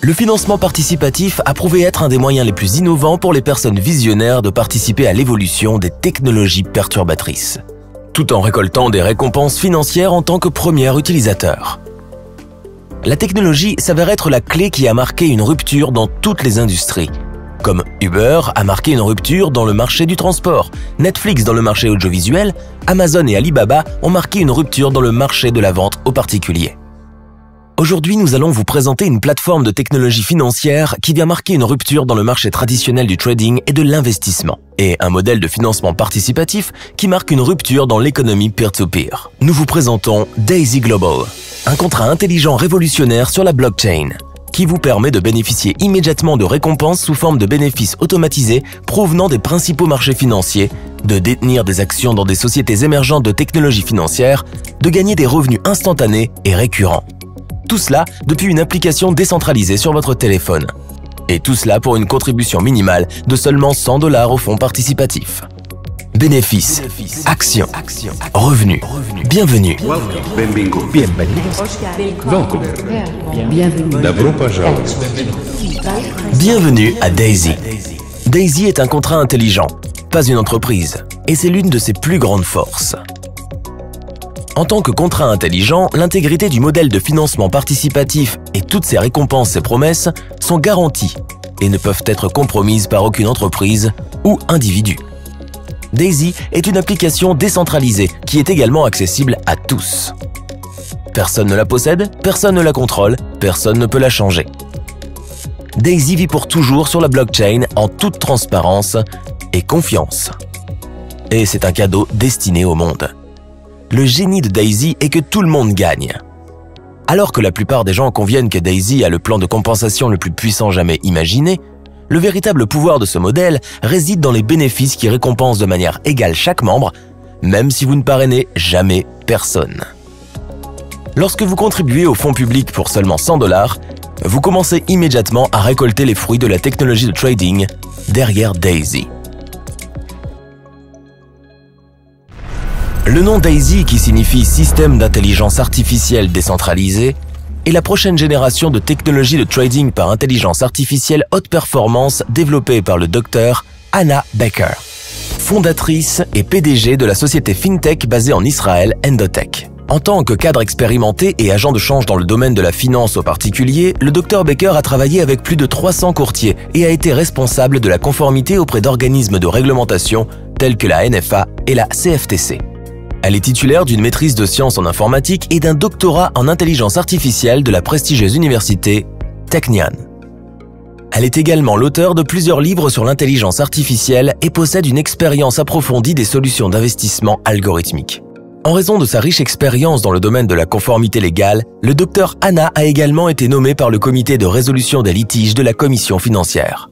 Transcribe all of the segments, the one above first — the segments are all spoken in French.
Le financement participatif a prouvé être un des moyens les plus innovants pour les personnes visionnaires de participer à l'évolution des technologies perturbatrices, tout en récoltant des récompenses financières en tant que premier utilisateur. La technologie s'avère être la clé qui a marqué une rupture dans toutes les industries, comme Uber a marqué une rupture dans le marché du transport, Netflix dans le marché audiovisuel, Amazon et Alibaba ont marqué une rupture dans le marché de la vente aux particuliers. Aujourd'hui, nous allons vous présenter une plateforme de technologie financière qui vient marquer une rupture dans le marché traditionnel du trading et de l'investissement, et un modèle de financement participatif qui marque une rupture dans l'économie peer-to-peer. Nous vous présentons Daisy Global, un contrat intelligent révolutionnaire sur la blockchain, qui vous permet de bénéficier immédiatement de récompenses sous forme de bénéfices automatisés provenant des principaux marchés financiers, de détenir des actions dans des sociétés émergentes de technologie financière, de gagner des revenus instantanés et récurrents. Tout cela depuis une application décentralisée sur votre téléphone. Et tout cela pour une contribution minimale de seulement 100 $ au fonds participatif. Bénéfices, actions, revenus. Bienvenue. Bienvenue à Daisy. Daisy est un contrat intelligent, pas une entreprise, et c'est l'une de ses plus grandes forces. En tant que contrat intelligent, l'intégrité du modèle de financement participatif et toutes ses récompenses et promesses sont garanties et ne peuvent être compromises par aucune entreprise ou individu. Daisy est une application décentralisée qui est également accessible à tous. Personne ne la possède, personne ne la contrôle, personne ne peut la changer. Daisy vit pour toujours sur la blockchain en toute transparence et confiance. Et c'est un cadeau destiné au monde. Le génie de Daisy est que tout le monde gagne. Alors que la plupart des gens conviennent que Daisy a le plan de compensation le plus puissant jamais imaginé, le véritable pouvoir de ce modèle réside dans les bénéfices qui récompensent de manière égale chaque membre, même si vous ne parrainez jamais personne. Lorsque vous contribuez au fonds public pour seulement 100 $, vous commencez immédiatement à récolter les fruits de la technologie de trading derrière Daisy. Le nom Daisy, qui signifie Système d'intelligence artificielle décentralisé, est la prochaine génération de technologie de trading par intelligence artificielle haute performance développée par le Dr Hannah Becker, fondatrice et PDG de la société FinTech basée en Israël, Endotech. En tant que cadre expérimenté et agent de change dans le domaine de la finance aux particuliers, le Dr Becker a travaillé avec plus de 300 courtiers et a été responsable de la conformité auprès d'organismes de réglementation tels que la NFA et la CFTC. Elle est titulaire d'une maîtrise de sciences en informatique et d'un doctorat en intelligence artificielle de la prestigieuse université Technion. Elle est également l'auteur de plusieurs livres sur l'intelligence artificielle et possède une expérience approfondie des solutions d'investissement algorithmiques. En raison de sa riche expérience dans le domaine de la conformité légale, le Dr Hannah a également été nommé par le comité de résolution des litiges de la Commission financière.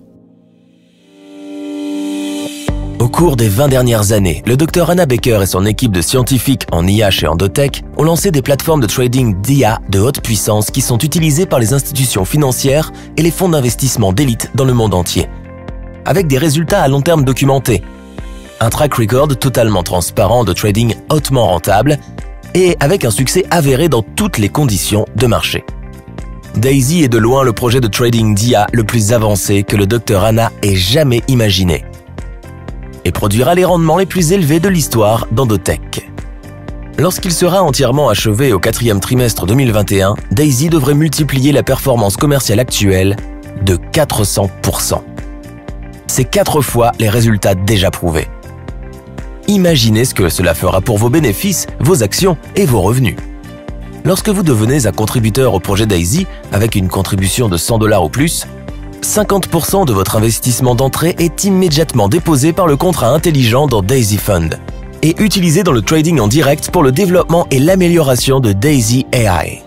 Au cours des 20 dernières années, le Dr Hannah Becker et son équipe de scientifiques en IA chez Endotech ont lancé des plateformes de trading d'IA de haute puissance qui sont utilisées par les institutions financières et les fonds d'investissement d'élite dans le monde entier. Avec des résultats à long terme documentés, un track record totalement transparent de trading hautement rentable et avec un succès avéré dans toutes les conditions de marché. Daisy est de loin le projet de trading d'IA le plus avancé que le Dr Hannah ait jamais imaginé et produira les rendements les plus élevés de l'histoire d'Endotech. Lorsqu'il sera entièrement achevé au 4e trimestre 2021, Daisy devrait multiplier la performance commerciale actuelle de 400%. C'est 4 fois les résultats déjà prouvés. Imaginez ce que cela fera pour vos bénéfices, vos actions et vos revenus. Lorsque vous devenez un contributeur au projet Daisy avec une contribution de 100 $ ou plus, 50% de votre investissement d'entrée est immédiatement déposé par le contrat intelligent dans Daisy Fund et utilisé dans le trading en direct pour le développement et l'amélioration de Daisy AI.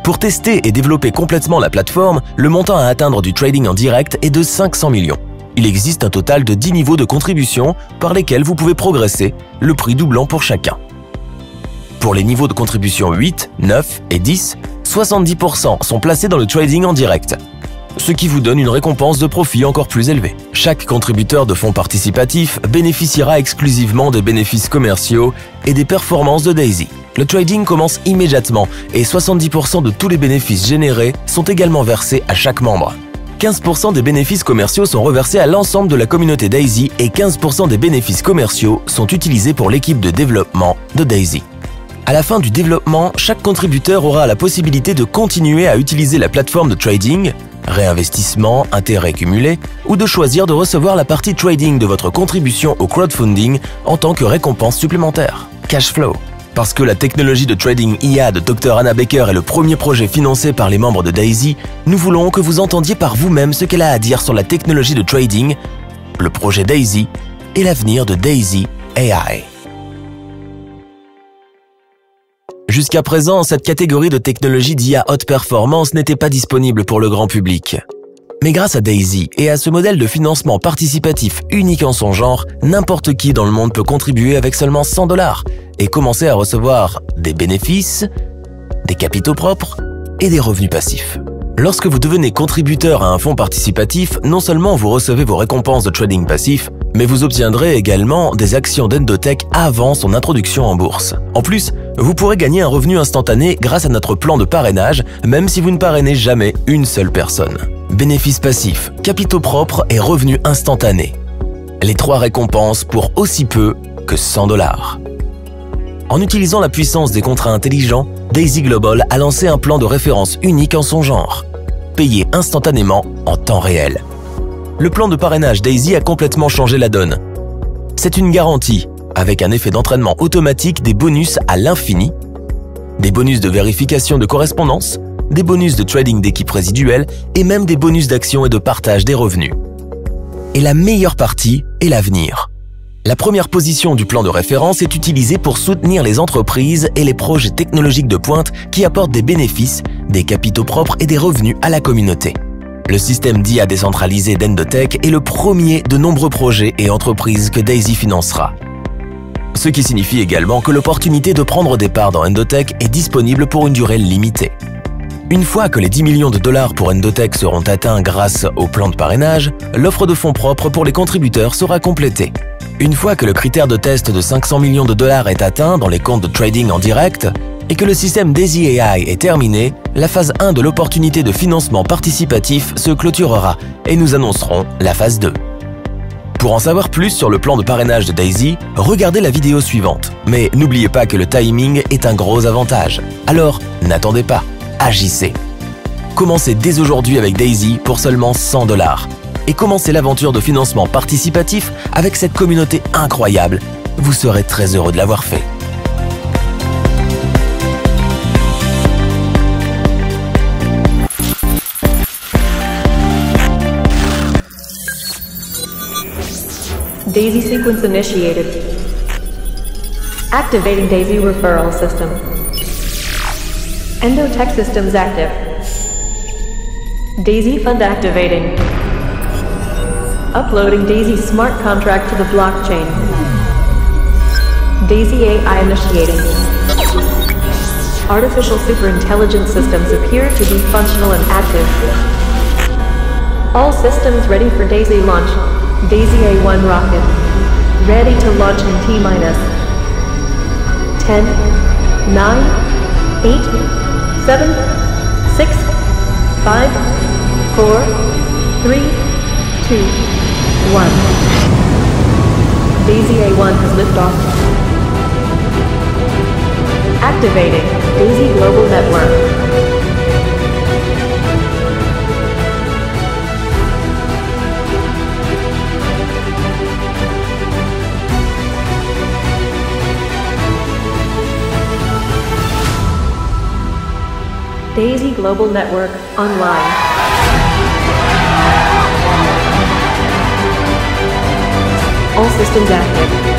Pour tester et développer complètement la plateforme, le montant à atteindre du trading en direct est de 500 millions. Il existe un total de 10 niveaux de contribution par lesquels vous pouvez progresser, le prix doublant pour chacun. Pour les niveaux de contribution 8, 9 et 10, 70% sont placés dans le trading en direct, ce qui vous donne une récompense de profit encore plus élevée. Chaque contributeur de fonds participatifs bénéficiera exclusivement des bénéfices commerciaux et des performances de Daisy. Le trading commence immédiatement et 70% de tous les bénéfices générés sont également versés à chaque membre. 15% des bénéfices commerciaux sont reversés à l'ensemble de la communauté Daisy et 15% des bénéfices commerciaux sont utilisés pour l'équipe de développement de Daisy. À la fin du développement, chaque contributeur aura la possibilité de continuer à utiliser la plateforme de trading, réinvestissement, intérêts cumulés, ou de choisir de recevoir la partie trading de votre contribution au crowdfunding en tant que récompense supplémentaire. Cash flow. Parce que la technologie de trading IA de Dr Anna Baker est le premier projet financé par les membres de Daisy, nous voulons que vous entendiez par vous-même ce qu'elle a à dire sur la technologie de trading, le projet Daisy et l'avenir de Daisy AI. Jusqu'à présent, cette catégorie de technologie d'IA haute performance n'était pas disponible pour le grand public. Mais grâce à Daisy et à ce modèle de financement participatif unique en son genre, n'importe qui dans le monde peut contribuer avec seulement 100 $ et commencer à recevoir des bénéfices, des capitaux propres et des revenus passifs. Lorsque vous devenez contributeur à un fonds participatif, non seulement vous recevez vos récompenses de trading passif, mais vous obtiendrez également des actions d'Endotech avant son introduction en bourse. En plus, vous pourrez gagner un revenu instantané grâce à notre plan de parrainage, même si vous ne parrainez jamais une seule personne. Bénéfices passifs, capitaux propres et revenus instantanés. Les 3 récompenses pour aussi peu que 100 $. En utilisant la puissance des contrats intelligents, Daisy Global a lancé un plan de référence unique en son genre, payé instantanément en temps réel. Le plan de parrainage Daisy a complètement changé la donne. C'est une garantie, avec un effet d'entraînement automatique des bonus à l'infini, des bonus de vérification de correspondance, des bonus de trading d'équipe résiduelle et même des bonus d'action et de partage des revenus. Et la meilleure partie est l'avenir. La première position du plan de référence est utilisée pour soutenir les entreprises et les projets technologiques de pointe qui apportent des bénéfices, des capitaux propres et des revenus à la communauté. Le système d'IA décentralisé d'Endotech est le premier de nombreux projets et entreprises que Daisy financera. Ce qui signifie également que l'opportunité de prendre des parts dans Endotech est disponible pour une durée limitée. Une fois que les 10 millions de $ pour Endotech seront atteints grâce au plan de parrainage, l'offre de fonds propres pour les contributeurs sera complétée. Une fois que le critère de test de 500 millions de $ est atteint dans les comptes de trading en direct et que le système Daisy AI est terminé, la phase 1 de l'opportunité de financement participatif se clôturera et nous annoncerons la phase 2. Pour en savoir plus sur le plan de parrainage de Daisy, regardez la vidéo suivante. Mais n'oubliez pas que le timing est un gros avantage. Alors, n'attendez pas, agissez. Commencez dès aujourd'hui avec Daisy pour seulement 100 $ et commencez l'aventure de financement participatif avec cette communauté incroyable. Vous serez très heureux de l'avoir fait. Daisy sequence initiated. Activating Daisy referral system. Endotech systems active. Daisy fund activating. Uploading Daisy smart contract to the blockchain. Daisy AI initiating. Artificial superintelligence systems appear to be functional and active. All systems ready for Daisy launch. Daisy A1 rocket. Ready to launch in T-minus 10, 9, 8, 7, 6, 5, 4, 3, 2, 1. Daisy A1 has liftoff. Activating Daisy Global Network. Daisy Global Network online. All systems active.